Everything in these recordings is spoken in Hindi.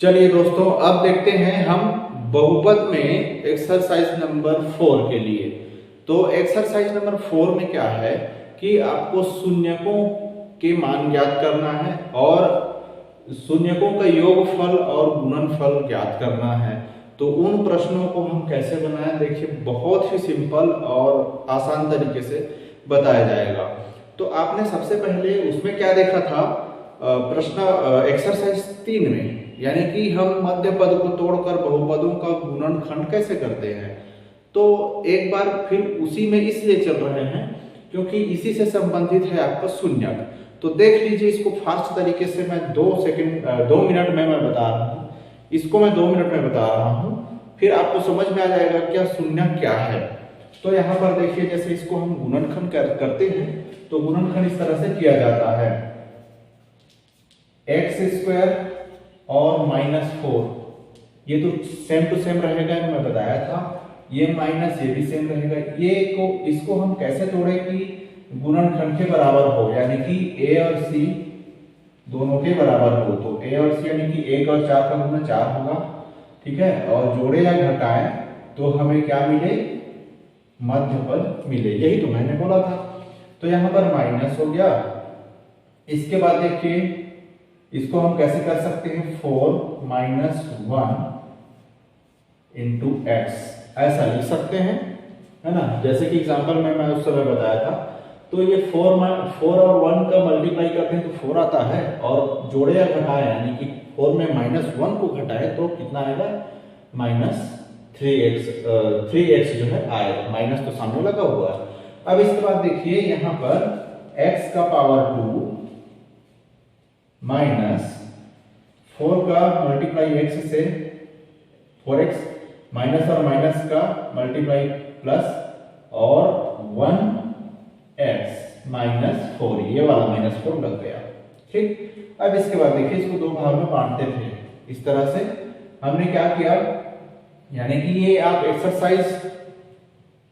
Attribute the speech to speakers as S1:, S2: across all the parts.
S1: चलिए दोस्तों, अब देखते हैं हम बहुपद में एक्सरसाइज नंबर 4 के लिए। तो एक्सरसाइज नंबर 4 में क्या है कि आपको शून्यकों के मान ज्ञात करना है और शून्यकों का योगफल और गुणनफल ज्ञात करना है। तो उन प्रश्नों को हम कैसे बनाएं, देखिए बहुत ही सिंपल और आसान तरीके से बताया जाएगा। तो आपने सबसे पहले उसमें क्या देखा था, प्रश्न एक्सरसाइज 3 में, यानी कि हम मध्य पद को तोड़कर बहुपदों का गुणनखंड कैसे करते हैं। तो एक बार फिर उसी में इसलिए चल रहे हैं क्योंकि इसी से संबंधित है आपका शून्यक। तो देख लीजिए, इसको फास्ट तरीके से मैं 2 मिनट में मैं बता रहा हूँ, इसको मैं 2 मिनट में बता रहा हूँ, फिर आपको समझ में आ जाएगा क्या शून्यक क्या है। तो यहाँ पर देखिए, जैसे इसको हम गुणनखंड करते हैं तो गुणनखंड इस तरह से किया जाता है, x² और -4, ये तो सेम टू सेम रहेगा, मैं बताया था। ये माइनस, ये भी सेम रहेगा। ये को इसको हम कैसे तोड़े कि गुणनखंड के बराबर हो, यानी कि a और c दोनों के बराबर हो। तो a और c यानी कि 1 और 4 का गुना 4 होगा, ठीक है। और जोड़े या घटाएं तो हमें क्या मिले, मध्य पद मिले, यही तो मैंने बोला था। तो यहाँ पर माइनस हो गया। इसके बाद देखिए, इसको हम कैसे कर सकते हैं, 4 - 1 इंटू x, ऐसा लिख सकते हैं, है ना। जैसे कि एग्जांपल में मैं उस समय बताया था। तो ये 4 और 1 का मल्टीप्लाई करते हैं तो 4 आता है, और जोड़े या घटाए यानी कि 4 में -1 को घटाए तो कितना आएगा, -3x जो है आएगा। माइनस तो सामने लगा हुआ है। अब इसके बाद देखिए, यहाँ पर x का पावर 2 माइनस 4 का मल्टीप्लाई x से 4x, माइनस और माइनस का मल्टीप्लाई प्लस, और 1x - 4, ये वाला -4 लग गया, ठीक। अब इसके बाद देखिए, इसको दो भाग में बांटते थे इस तरह से। हमने क्या किया, यानी कि ये आप एक्सरसाइज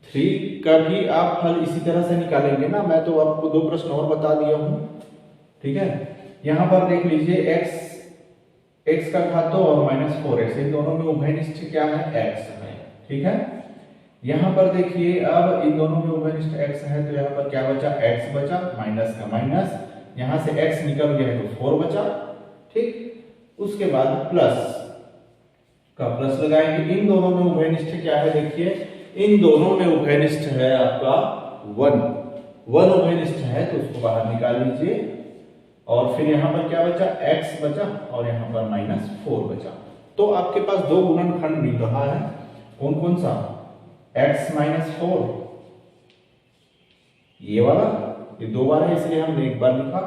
S1: 3 का भी आप हल इसी तरह से निकालेंगे ना। मैं तो आपको 2 प्रश्न और बता दिया हूं, ठीक है। यहां पर देख लीजिए, x का घात 2 और -4x, इन दोनों में उभयनिष्ठ क्या है, x है, ठीक है। यहां पर देखिए, अब इन दोनों में उभयनिष्ठ x है तो यहां पर क्या बचा, x बचा, माइनस का माइनस, यहां से x निकल गया है तो 4 बचा, ठीक। उसके बाद प्लस का प्लस लगाएंगे। इन दोनों में उभयनिष्ठ क्या है, देखिए इन दोनों में उभयनिष्ठ है आपका 1 उभयनिष्ठ है तो उसको बाहर निकाल लीजिए। और फिर यहां पर क्या बचा, x बचा, और यहां पर -4 बचा। तो आपके पास 2 गुणनखंड मिल रहा है, कौन कौन सा, x - 4, ये वाला, ये 2 बार है इसलिए हमने एक बार लिखा,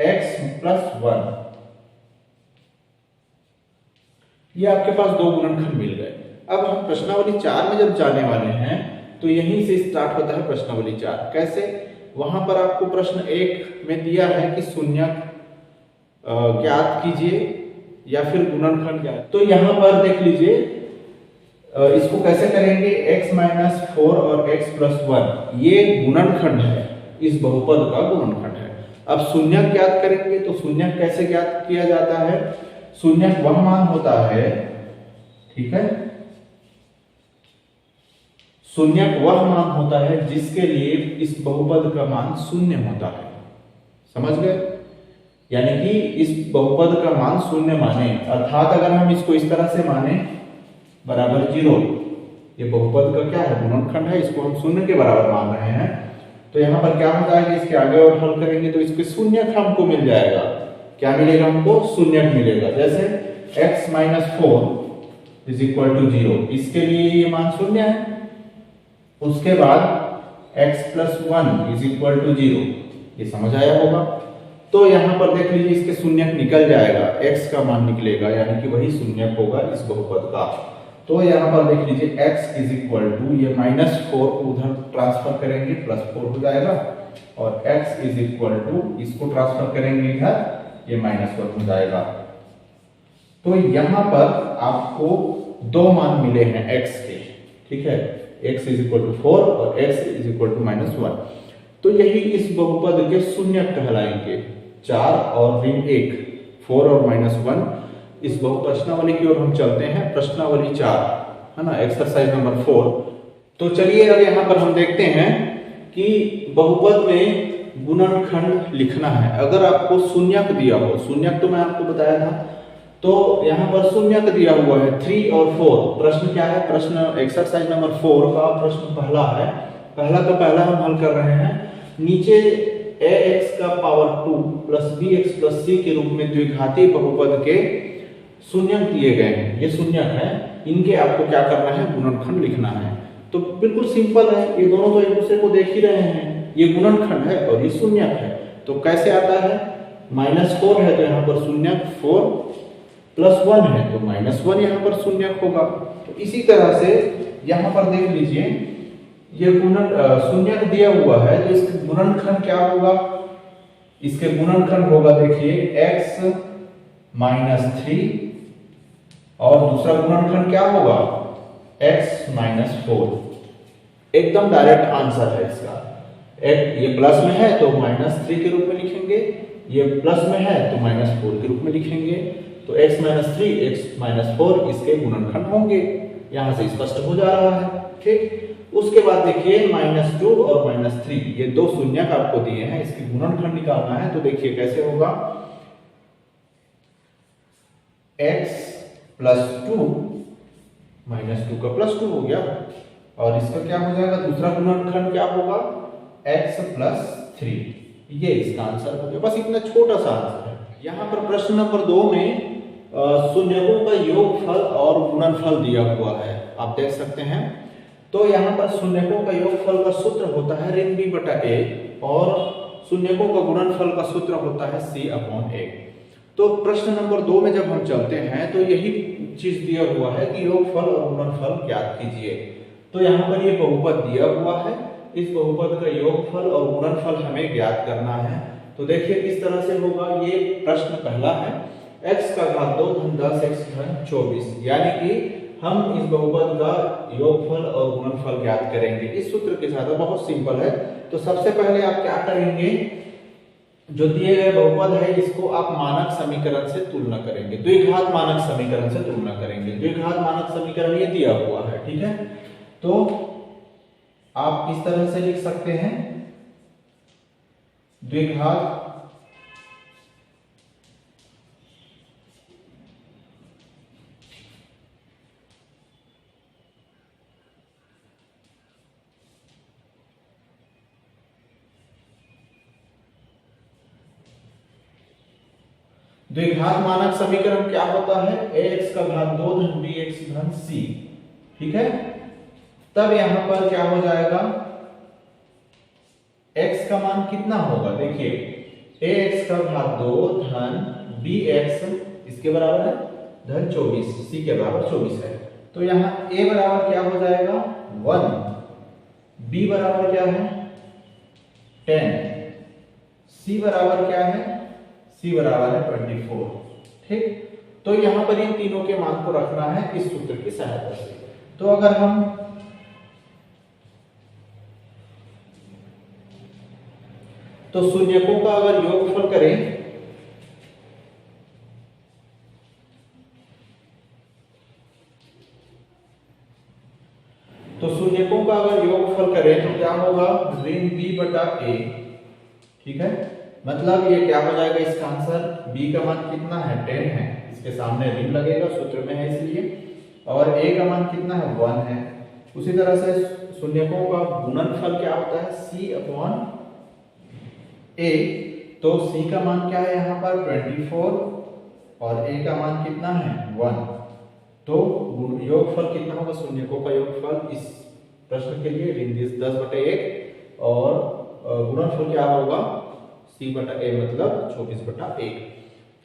S1: x + 1, ये आपके पास 2 गुणनखंड मिल गए। अब हम प्रश्नावली 4 में जब जाने वाले हैं तो यहीं से स्टार्ट होता है प्रश्नावली 4। कैसे, वहां पर आपको प्रश्न 1 में दिया है कि शून्यक ज्ञात कीजिए या फिर गुणनखंड ज्ञात। तो यहां पर देख लीजिए, इसको कैसे करेंगे, x - 4 और x + 1, ये गुणनखंड है, इस बहुपद का गुणनखंड है। अब शून्यक ज्ञात करेंगे तो शून्यक कैसे ज्ञात किया जाता है, शून्यक वह मान होता है, ठीक है, शून्यक वह मान होता है जिसके लिए इस बहुपद का मान शून्य होता है, समझ गए। यानी कि इस बहुपद का मान शून्य माने, अर्थात अगर हम इसको इस तरह से माने बराबर 0, ये बहुपद का क्या है, गुणनखंड है, इसको हम शून्य के बराबर मान रहे हैं। तो यहाँ पर क्या हो जाएगा, इसके आगे और हल करेंगे तो इसके शून्यक हमको मिल जाएगा। क्या मिलेगा हमको, शून्यक मिलेगा। जैसे x - 4 = 0, इसके लिए ये मान शून्य है। उसके बाद x + 1 = 0, ये समझ आया होगा। तो यहां पर देख लीजिए, इसके शून्यक निकल जाएगा, x का मान निकलेगा, यानी कि वही शून्यक होगा इस बहुपद का। तो यहां पर देख लीजिए, x = ये -4 को उधर ट्रांसफर करेंगे, +4 हो जाएगा, और x = इसको ट्रांसफर करेंगे इधर, ये -1 हो जाएगा। तो यहां पर आपको 2 मान मिले हैं x के, ठीक है, x = 4 और x = -1। तो यही इस बहुपद के शून्यक कहलाएंगे, 4 और ऋण 1, 4 और -1, इस बहुप्रश्नावली की ओर हम चलते हैं, प्रश्नावली 4 है ना, एक्सरसाइज नंबर 4। तो चलिए अब यहाँ पर हम देखते हैं कि बहुपद में गुणनखंड लिखना है। अगर आपको शून्यक दिया हो, शून्यक तो मैं आपको बताया था, तो यहाँ पर शून्यक दिया हुआ है 3 और 4। प्रश्न क्या है, प्रश्न एक्सरसाइज नंबर 4 का प्रश्न पहला है। पहला का पहला हम हल कर रहे हैं। नीचे ax का power 2 plus bx plus c के रूप में द्विघाती बहुपद के शून्यक दिए गए हैं। ये शून्यक है, इनके आपको क्या करना है, गुणनखंड लिखना है। तो बिल्कुल सिंपल है, ये दोनों तो एक दूसरे को देख ही रहे हैं, ये गुणनखंड है और ये शून्यक है। तो कैसे आता है, -4 है तो यहाँ पर शून्यक 4 प्लस 1 है तो -1 यहाँ पर शून्यक होगा। तो इसी तरह से यहाँ पर देख लीजिए, ये शून्यक दिया हुआ है तो इसका गुणनखंड क्या होगा, इसके गुणनखंड होगा देखिए x -3 और दूसरा गुणनखंड क्या होगा x -4। एकदम डायरेक्ट आंसर है इसका। ये प्लस में है तो -3 के रूप में लिखेंगे, ये प्लस में है तो -4 के रूप में लिखेंगे। तो x -3 x -4 इसके गुणनखंड होंगे, यहां से स्पष्ट हो जा रहा है। ठीक, उसके बाद देखिए -2 और -3 ये दो शून्यक आपको दिए हैं, इसके गुणनखंड निकालना है। तो देखिए कैसे होगा, x + 2 -2 का +2 हो गया और इसका क्या हो जाएगा, दूसरा गुणनखंड क्या होगा x + 3। ये इसका आंसर हो गया। बस इतना छोटा सा आंसर है। यहाँ पर प्रश्न नंबर 2 में शून्यकों का योगफल और गुणनफल दिया हुआ है, आप देख सकते हैं। तो यहाँ पर शून्यकों का योगफल का सूत्र होता है ऋण b/a और शून्यकों का गुणनफल का सूत्र होता है c/a। तो प्रश्न नंबर 2 में जब हम चलते हैं तो यही चीज दिया हुआ है कि योगफल और गुणनफल ज्ञात कीजिए। तो यहाँ पर ये बहुपद दिया हुआ है, इस बहुपद का योगफल और गुणनफल हमें ज्ञात करना है। तो देखिए किस तरह से होगा, ये प्रश्न पहला है, x का घात 2 धन 10 x धन 24, यानी कि हम इस बहुपद का योगफल और गुणनफल ज्ञात करेंगे इस सूत्र के साथ। बहुत सिंपल है। तो सबसे पहले आप क्या करेंगे, जो दिए गए बहुपद है इसको आप मानक समीकरण से तुलना करेंगे, द्विघात मानक समीकरण से तुलना करेंगे। द्विघात मानक समीकरण ये दिया हुआ है, ठीक है। तो आप इस तरह से लिख सकते हैं, द्विघात द्विघात मानक समीकरण क्या होता है, ax का घात 2 धन bx धन c, ठीक है। तब यहां पर क्या हो जाएगा, x का मान कितना होगा, देखिए ax का घात 2 धन bx इसके बराबर है धन 24, c के बराबर 24 है। तो यहां a बराबर क्या हो जाएगा 1, b बराबर क्या है 10, c बराबर क्या है, c बराबर है 24। ठीक, तो यहां पर इन तीनों के मान को रखना है इस सूत्र की सहायता से। तो अगर हम तो शून्यकों का अगर योगफल करें तो क्या होगा ऋण b/a, ठीक है। मतलब ये क्या हो जाएगा, इसका आंसर b का मान कितना है 10 है, इसके सामने ऋण लगेगा, सूत्र में है इसलिए, और a का मान कितना है 1 है। उसी तरह से शून्यकों का गुणनफल क्या होता है c/a, तो c का मान क्या है यहाँ पर 24 और a का मान कितना है 1। तो योगफल कितना होगा, शून्यकों का योगफल इस प्रश्न के लिए ऋण 10/1 और गुणनफल क्या होगा c/a मतलब 24/1।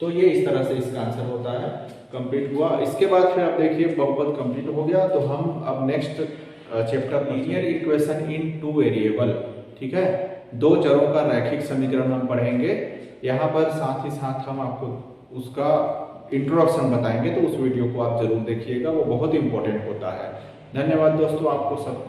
S1: तो ये इस तरह से इसका आंसर होता है। कंप्लीट हुआ। इसके बाद फिर आप देखिए बहुपद कंप्लीट हो गया। तो हम अब next chapter linear equation in 2 variable, ठीक है, 2 चरों का रैखिक समीकरण हम पढ़ेंगे। यहाँ पर साथ ही साथ हम आपको उसका इंट्रोडक्शन बताएंगे, तो उस वीडियो को आप जरूर देखिएगा, वो बहुत इंपॉर्टेंट होता है। धन्यवाद दोस्तों, आपको सबको।